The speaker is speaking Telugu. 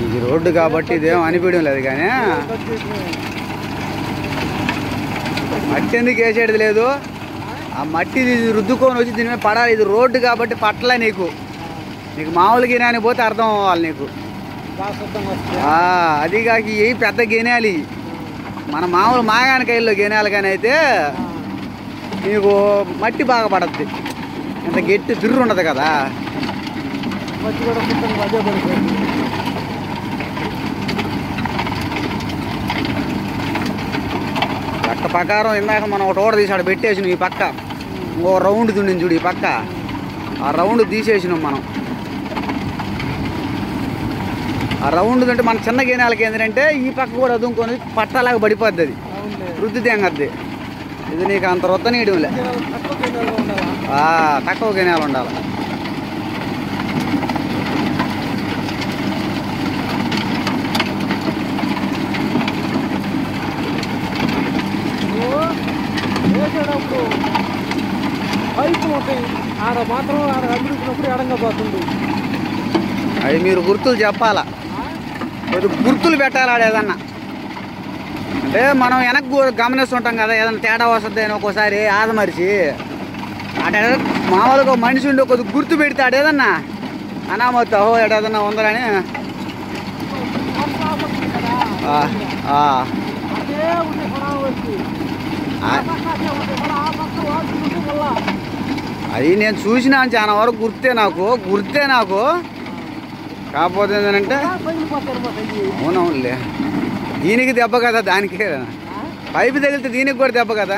ఇది రోడ్డు కాబట్టి ఇదేం అనిపించడం లేదు, కానీ మట్టి ఎందుకు వేసేది లేదు. ఆ మట్టి రుద్దుకొని వచ్చి దీని మీద పడాలి. ఇది రోడ్డు కాబట్టి పట్టలే నీకు మామూలు గినాని పోతే అర్థం అవ్వాలి నీకు. అది కాక ఇవి పెద్ద గినాలి, మన మామూలు మాగానికాయల్లో గినాలు కానీ అయితే నీకు మట్టి బాగా పడద్ది. ఇంత గట్టి దిర్రు ఉండదు కదా. లెక్క ప్రకారం ఇందాక మనం ఒక ఓడ తీసాడు పెట్టేసినాం. ఈ పక్క ఇంకో రౌండ్ దుండింది చూడు, ఈ పక్క ఆ రౌండ్ తీసేసినాం మనం. ఆ రౌండ్ తింటే మన చిన్న గినాలకి ఏంటంటే ఈ పక్క కూడా అదుముకొని పట్టలాగా పడిపోద్ది, అది రుద్ది తెంగద్ది. ఇది నీకు అంత రొత్త నీయడంలే, తక్కువ గినాలు ఉండాలి. అది మీరు గుర్తులు చెప్పాలా, గుర్తులు పెట్టాలి. ఆడేదన్నా అంటే మనం వెనక్కి గమనిస్తుంటాం కదా, ఏదైనా తేడా వస్తుంది అని ఒక్కోసారి ఆదమరిచి అటు మామూలుగా మనిషి ఉండి కొద్దిగా గుర్తు పెడతాడు ఏదన్నా అనామవుతాహో ఏదన్నా ఉందని. అది నేను చూసినా చాలా వరకు గుర్తే నాకు. కాకపోతే ఏంటంటే అవునవునులే, దీనికి దెబ్బ కదా, దానికే పైపు తగిలితే దీనికి కూడా దెబ్బ కదా.